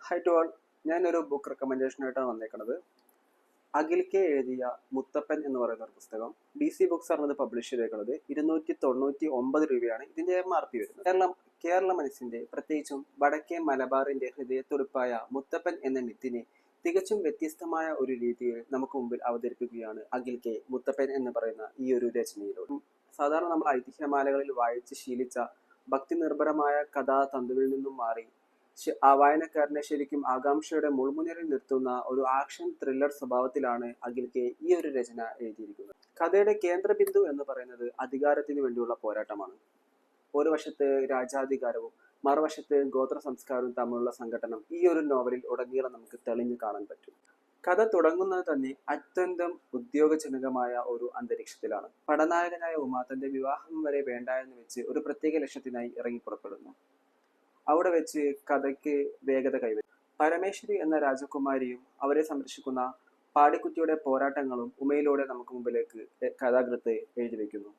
High to all, ഞാനൊരു book റെക്കമെൻഡേഷനായിട്ടാണ് വന്നേക്കുന്നത്. Akhil K എഴുതിയ മുത്തപ്പൻ എന്ന് പറയുന്ന ഒരു പുസ്തകം DC ബുക്സ് ആണ് ഇത് പബ്ലിഷ് ചെയ്തേക്കുന്നത്. 299 രൂപയാണ് ഇതിന്റെ MRP വരുന്നത്. കേരള മനസ്സിന്റെ, പ്രത്യേകിച്ചും വടക്കേ മലബാറിന്റെ ഹൃദയത്തുടിപ്പായ മുത്തപ്പൻ എന്ന മിത്തിനെ തികച്ചും വ്യത്യസ്തമായ ഒരു രീതിയിൽ നമുക്ക് മുമ്പിൽ അവതരിപ്പിക്കുകയാണ് അഖിൽ കെ മുത്തപ്പൻ എന്ന് പറയുന്ന ഈ ഒരു രചനയിലൂടെ. സാധാരണ നമ്മൾ ഐതിഹ്യമാലകളിൽ വായിച്ച് ശീലിച്ച ഭക്തി നിർഭരമായ കഥാതന്തുവിൽ നിന്നും മാറി ആ വായനക്കാരനെ ശരിക്കും ആകാംക്ഷയുടെ മുൾമുനയിൽ നിർത്തുന്ന ഒരു ആക്ഷൻ ത്രില്ലർ സ്വഭാവത്തിലാണ് അഖിൽ കെ ഈ ഒരു രചന എഴുതിയിരിക്കുന്നത്. കഥയുടെ കേന്ദ്രബിന്ദു എന്ന് പറയുന്നത് അധികാരത്തിന് വേണ്ടിയുള്ള പോരാട്ടമാണ്. ഒരു വശത്ത് രാജാധികാരവും മറുവശത്ത് ഗോത്ര സംസ്കാരവും തമ്മിലുള്ള സംഘടനം ഈ ഒരു നോവലിൽ ഉടനീളം നമുക്ക് തെളിഞ്ഞു കാണാൻ പറ്റും. കഥ തുടങ്ങുന്നത് തന്നെ അത്യന്തം ഉദ്യോഗജനകമായ ഒരു അന്തരീക്ഷത്തിലാണ്. പടനായകനായ ഉമ തന്റെ വിവാഹം വരെ വേണ്ട എന്ന് വെച്ച് ഒരു പ്രത്യേക ലക്ഷ്യത്തിനായി ഇറങ്ങി പുറപ്പെടുന്നു. അവിടെ വെച്ച് കഥയ്ക്ക് വേഗത കൈവരും. പരമേശ്വരി എന്ന രാജകുമാരിയും അവരെ സംരക്ഷിക്കുന്ന പാടിക്കുട്ടിയുടെ പോരാട്ടങ്ങളും ഉമയിലൂടെ നമുക്ക് മുമ്പിലേക്ക് കഥാകൃത്ത് എഴുതി വയ്ക്കുന്നു.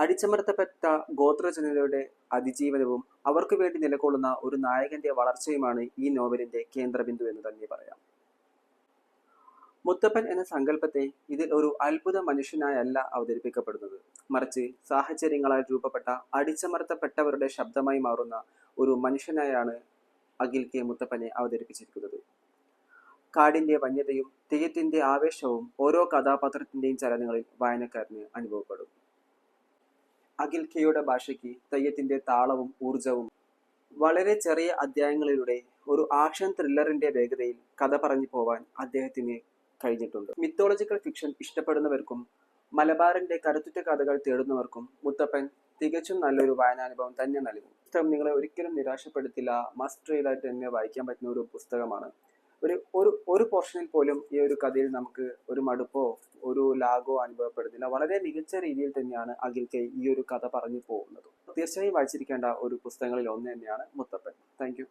അടിച്ചമർത്തപ്പെട്ട ഗോത്രജനതയുടെ അതിജീവനവും അവർക്ക് വേണ്ടി നിലകൊള്ളുന്ന ഒരു നായകന്റെ വളർച്ചയുമാണ് ഈ നോവലിന്റെ കേന്ദ്രബിന്ദു എന്ന് തന്നെ പറയാം. മുത്തപ്പൻ എന്ന സങ്കല്പത്തെ ഇതിൽ ഒരു അത്ഭുത മനുഷ്യനായല്ല അവതരിപ്പിക്കപ്പെടുന്നത്, മറിച്ച് സാഹചര്യങ്ങളാൽ രൂപപ്പെട്ട അടിച്ചമർത്തപ്പെട്ടവരുടെ ശബ്ദമായി മാറുന്ന ഒരു മനുഷ്യനായാണ് അഖിൽ കെ മുത്തപ്പനെ അവതരിപ്പിച്ചിരിക്കുന്നത്. കാടിന്റെ വന്യതയും തെയ്യത്തിന്റെ ആവേശവും ഓരോ കഥാപാത്രത്തിന്റെയും ചലനങ്ങളിൽ വായനക്കാരന് അനുഭവപ്പെടും. അഖിൽ കെയുടെ ഭാഷയ്ക്ക് തെയ്യത്തിന്റെ താളവും ഊർജവും വളരെ ചെറിയ അധ്യായങ്ങളിലൂടെ ഒരു ആക്ഷൻ ത്രില്ലറിന്റെ വേഗതയിൽ കഥ പറഞ്ഞു പോവാൻ അദ്ദേഹത്തിന് കഴിഞ്ഞിട്ടുണ്ട്. മിത്തോളജിക്കൽ ഫിക്ഷൻ ഇഷ്ടപ്പെടുന്നവർക്കും മലബാറിന്റെ കരുത്തുറ്റ കഥകൾ തേടുന്നവർക്കും മുത്തപ്പൻ തികച്ചും നല്ലൊരു വായനാനുഭവം തന്നെ നൽകും. പുസ്തകം നിങ്ങളെ ഒരിക്കലും നിരാശപ്പെടുത്തില്ല. മസ്റ്റ് റീഡ് ആയിട്ട് തന്നെ വായിക്കാൻ പറ്റുന്ന ഒരു പുസ്തകമാണ്. ഒരു പോർഷനിൽ പോലും ഈ ഒരു കഥയിൽ നമുക്ക് ഒരു മടുപ്പോ ഒരു ലാഗോ അനുഭവപ്പെടുന്നില്ല. വളരെ മികച്ച രീതിയിൽ തന്നെയാണ് അഖിൽ കെ ഈ ഒരു കഥ പറഞ്ഞു പോകുന്നത്. തീർച്ചയായും വായിച്ചിരിക്കേണ്ട ഒരു പുസ്തകങ്ങളിൽ ഒന്ന് തന്നെയാണ് മുത്തപ്പൻ. Thank you.